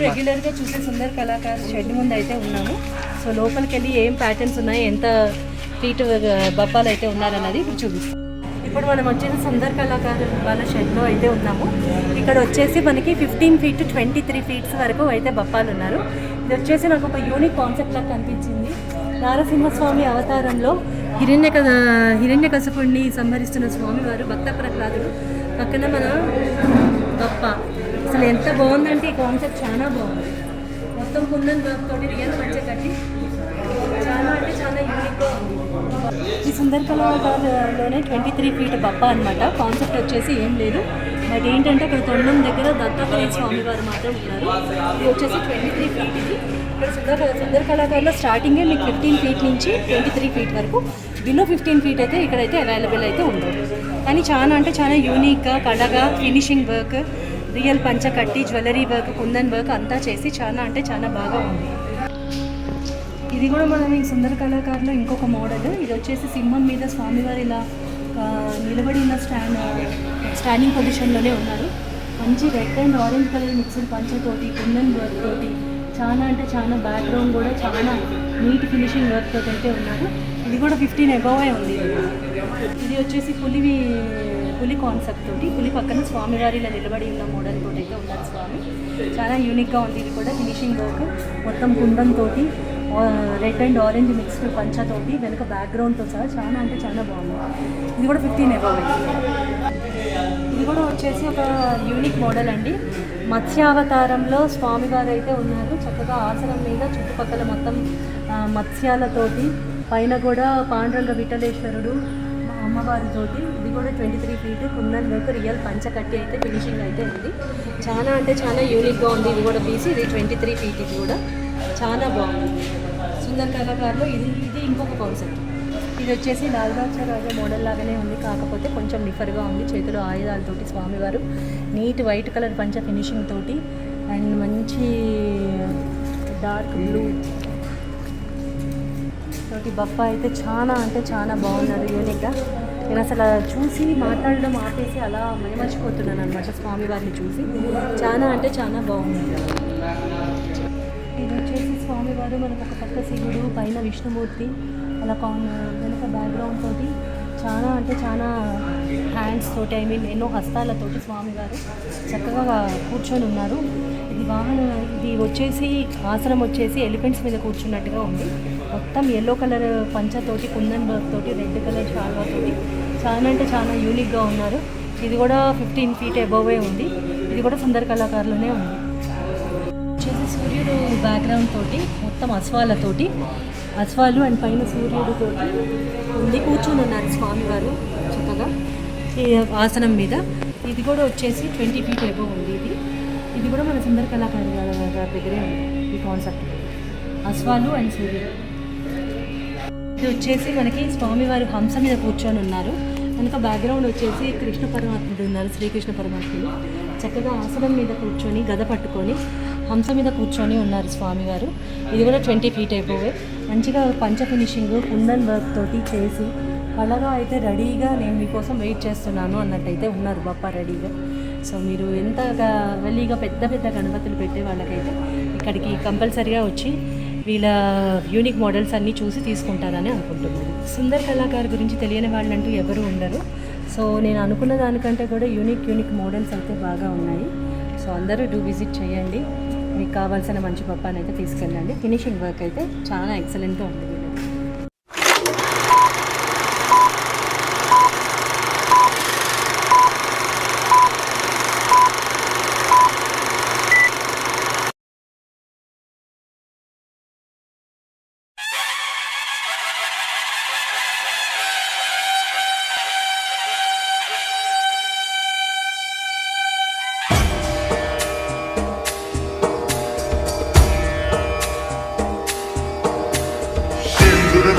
రెగ్యులర్గా చూసే సుందర్ కళాకార్ షెడ్ ముందు అయితే ఉన్నాము. సో లోపలికి వెళ్ళి ఏం ప్యాటర్న్స్ ఉన్నాయి, ఎంత ఫీట్ బప్పాలు అయితే ఉన్నారన్నది ఇప్పుడు చూపిస్తాం. ఇప్పుడు మనం వచ్చేసి సుందర్ కళాకారు వాళ్ళ షెడ్లో అయితే ఉన్నాము. ఇక్కడ వచ్చేసి మనకి 15 feet to 23 feet వరకు అయితే బప్పాలు ఉన్నారు. ఇది వచ్చేసి నాకు ఒక యూనిక్ కాన్సెప్ట్ లాగా కనిపించింది. నారసింహస్వామి అవతారంలో హిరణ్యకశపుణ్ణి సంహరిస్తున్న స్వామివారు భక్త ప్రహ్లాదుడు పక్కన మన బప్ప. అసలు ఎంత బాగుందంటే ఈ కాన్సెప్ట్ చాలా బాగుంది. మొత్తం కుందన్ వర్క్ తోటి రియల్ మంచిగా కట్టి చాలా అంటే చాలా యూనిక్గా ఉంది. ఈ సుందర్ కళాకారులోనే 23 feet బప్ప అనమాట. కాన్సెప్ట్ వచ్చేసి ఏం లేదు, బట్ ఏంటంటే అక్కడ తొండం దగ్గర దత్తాత్రేయ స్వామి వారు మాత్రం ఉన్నారు. ఇది వచ్చేసి 23 feet. ఇది ఇక్కడ సుందర్ కళాకారులో స్టార్టింగే మీకు 15 feet నుంచి 23 feet వరకు, బిలో 15 feet అయితే ఇక్కడైతే అవైలబుల్ అయితే ఉండదు. కానీ చాలా అంటే చాలా యూనిక్గా కళగా ఫినిషింగ్ వర్క్, రియల్ పంచకట్టి, జ్యువెలరీ వర్క్, కుందన్ వర్క్ అంతా చేసి చాలా అంటే చాలా బాగా ఉంది. ఇది కూడా మనం ఈ సుందర కళాకారులో ఇంకొక మోడల్. ఇది వచ్చేసి సింహం మీద స్వామివారు ఇలా నిలబడి ఉన్న స్టాండింగ్ పొజిషన్లోనే ఉన్నారు. మంచి red and orange colour mixed పంచతోటి, కుందన్ వర్క్ తోటి చాలా అంటే చాలా బ్యాక్గ్రౌండ్ కూడా చాలా నీట్ ఫినిషింగ్ వర్క్ తోటి అయితే ఉన్నారు. ఇది కూడా 15 above ఉంది. ఇది వచ్చేసి పులి కాన్సెప్ట్ తోటి, పులి పక్కన స్వామివారి ఇలా నిలబడి ఉన్న మోడల్ తోటి అయితే ఉన్నారు స్వామి. చాలా యూనిక్గా ఉంది. ఇది కూడా ఫినిషింగ్ వర్క్ మొత్తం కుందన్ తోటి, రెడ్ అండ్ ఆరెంజ్ మిక్స్డ్ పంచతోటి, వెనుక బ్యాక్గ్రౌండ్తో సహా చాలా అంటే చాలా బాగుంది. ఇది కూడా 15 above. ఇది కూడా వచ్చేసి ఒక యూనిక్ మోడల్ అండి. మత్స్యావతారంలో స్వామివారు అయితే ఉన్నారు. చక్కగా ఆసనం మీద చుట్టుపక్కల మొత్తం మత్స్యాలతోటి, పైన కూడా పాండురంగ విఠలేశ్వరుడు అమ్మవారితోటి. ఇది కూడా 23 feet కుందన్ వర్క్, రియల్ పంచకట్టి అయితే ఫినిషింగ్ అయితే ఉంది. చాలా అంటే చాలా యూనిక్గా ఉంది. ఇది కూడా పీస్, ఇది 23 feet. ఇది కూడా చాలా బాగుంది. సుందర్ కళాకారులో ఇది ఇంకొక కాన్సెప్ట్. ఇది వచ్చేసి లాల్బాగ్చారాజా మోడల్ లాగానే ఉంది, కాకపోతే కొంచెం డిఫర్గా ఉంది. చేతిలో ఆయుధాలతోటి స్వామివారు నీట్ వైట్ కలర్ పంచ ఫినిషింగ్ తోటి అండ్ మంచి డార్క్ బ్లూ తోటి బప్ప అయితే చాలా అంటే చాలా బాగున్నారు యూనిక్గా. నేను అసలు చూసి మాట్లాడడం ఆపేసి అలా మైమర్చిపోతున్నాను అనమాట స్వామివారిని చూసి. చాలా అంటే చాలా బాగుంది. ఇది వచ్చేసి స్వామివారు మనకు ఒక పక్క శివుడు, పైన విష్ణుమూర్తి, అలా వెనుక బ్యాక్గ్రౌండ్ తోటి చాలా అంటే చాలా హ్యాండ్స్ తోటి, ఎన్నో హస్తాలతోటి స్వామివారు చక్కగా కూర్చొని ఉన్నారు. ఇది వచ్చేసి ఆసనం వచ్చేసి ఎలిఫెంట్స్ మీద కూర్చున్నట్టుగా ఉంది. మొత్తం ఎల్లో కలర్ పంచతోటి, కుందన్ వర్క్ తోటి, రెడ్ కలర్ షాల్వా తోటి చాలా అంటే చాలా యూనిక్గా ఉన్నారు. ఇది కూడా 15 feet above ఉంది. ఇది కూడా సుందర కళాకారులోనే ఉంది. వచ్చేసి సూర్యుడు బ్యాక్గ్రౌండ్ తోటి, మొత్తం అశ్వాలు అండ్ పైన సూర్యుడు తోటి ఉంది. కూర్చొని ఉన్నారు స్వామివారు చక్కగా ఈ ఆసనం మీద. ఇది కూడా వచ్చేసి 20 feet above ఉంది. ఇది కూడా మన సుందర కళాకారు గారి దగ్గరే ఉంది ఈ కాన్సెప్ట్, అశ్వాలు అండ్ సూర్యుడు. ఇది వచ్చేసి మనకి స్వామివారు హంస మీద కూర్చొని ఉన్నారు. కనుక బ్యాక్గ్రౌండ్ వచ్చేసి కృష్ణ పరమాత్ముడు ఉన్నారు, శ్రీకృష్ణ పరమాత్ముడు చక్కగా ఆసనం మీద కూర్చొని గద పట్టుకొని హంస మీద కూర్చొని ఉన్నారు స్వామివారు. ఇది కూడా 20 feet above. మంచిగా పంచ ఫినిషింగ్ కుందన్ వర్క్ తోటి చేసి కళగా అయితే రెడీగా నేను మీకోసం వెయిట్ చేస్తున్నాను అన్నట్టయితే ఉన్నారు బప్ప రెడీగా. సో మీరు ఎంతగా వెళ్ళిగా పెద్ద పెద్ద గణపతులు పెట్టే వాళ్ళకైతే ఇక్కడికి కంపల్సరీగా వచ్చి వీళ్ళ యూనిక్ మోడల్స్ అన్నీ చూసి తీసుకుంటారని అనుకుంటున్నాను. సుందర్ కళాకారు గురించి తెలియని వాళ్ళంటూ ఎవరు ఉండరు. సో నేను అనుకున్న దానికంటే కూడా యూనిక్ మోడల్స్ అయితే బాగా ఉన్నాయి. సో అందరూ విజిట్ చేయండి. మీకు కావాల్సిన మంచి పప్పాని అయితే తీసుకెళ్ళండి. ఫినిషింగ్ వర్క్ అయితే చాలా ఎక్సలెంట్గా ఉంది.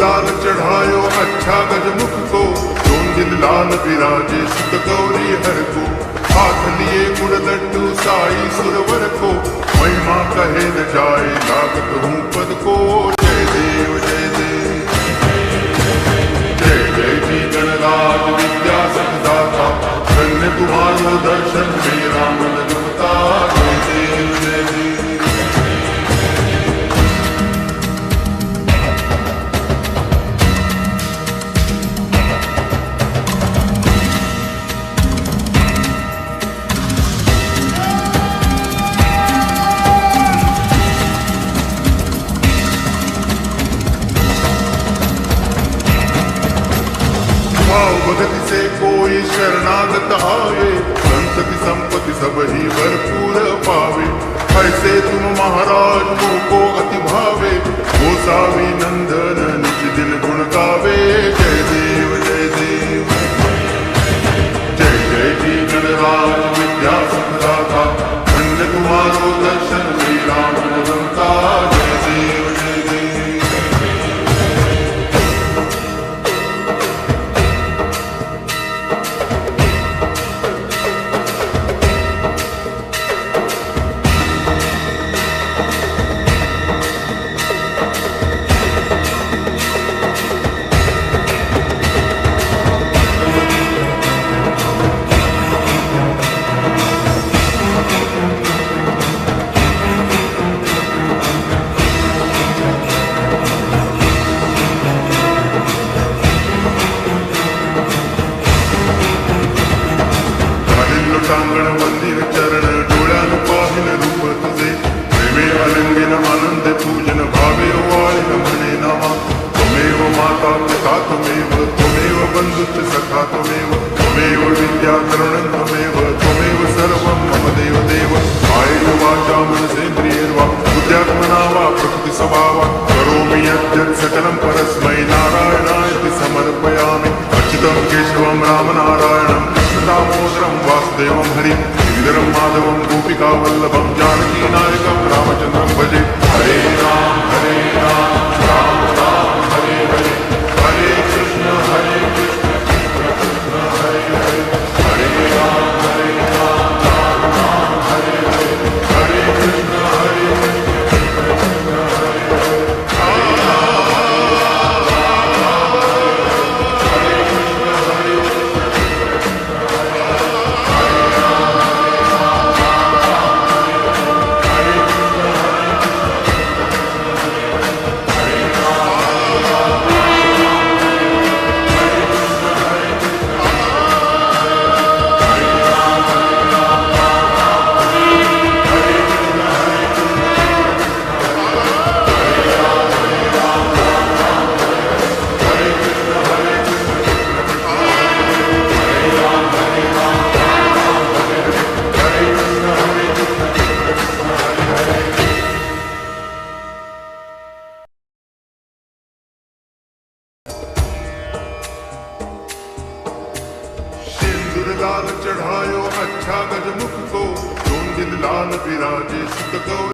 लाल चढ़ायो अच्छा गजमुख को, जोंजिल लाल विराजे सुत गौरी हर को, हाथ लिए गुण लड्डू साई सुरवर को, महिमा कहे न जाए लागत हूँ पद को। जय देव जय देव जय जय जी गणराज विद्या सदाता, धन्य तुम्हारो दर्शन मेरा मन रमता। जय देव जय देव भगति से कोई शरणागत आवे, संतति संपत्ति सब ही भरपूर पावे। ऐसे तुम महाराज को अति भावे, गोसावी नंदन निज दिल गुण गावे। जय देव जय देव जय जय जी गणराज विद्या सुखदाता, धन्य तुम्हारो दर्शन श्री राम का। जय देव जय देव सांगण मंदिर चरण डोळ्यान पाहिन रूप तुझे, प्रेमे अलंगिन आनंद पूजन भावे वाळीन म्हणे नामा। त्वमेव माता पिता त्वमेव, त्वमेव बंधुश्च सखा त्वमेव, त्वमेव विद्या तरुणं त्वमेव, त्वमेव सर्वं मम देव देव। कायेन वाचा मनसेन्द्रियैर्वा बुद्ध्यात्मना वा प्रकृति स्वभावा, करोमि यद्यत् सकलं परस्मै नारायणाय समर्पयामि। अच्युतं केशवं रामनारायणं दामोदरं वासुदेवं हरि, श्रीधरं माधवं गोपिकावल्लभं, जानकीनायकं रामचन्द्रं भजे। हरे राम राम राम हरे हरे, हरे कृष्ण कृष्ण कृष्ण हरे हरे, हरे राम राम राम हरे हरे, हरे कृष्ण कृष्ण कृष्ण हरे हरे। लाल चढ़ायो अच्छा गजमुख को, जोन दिल लाल विराजे सुत गौर।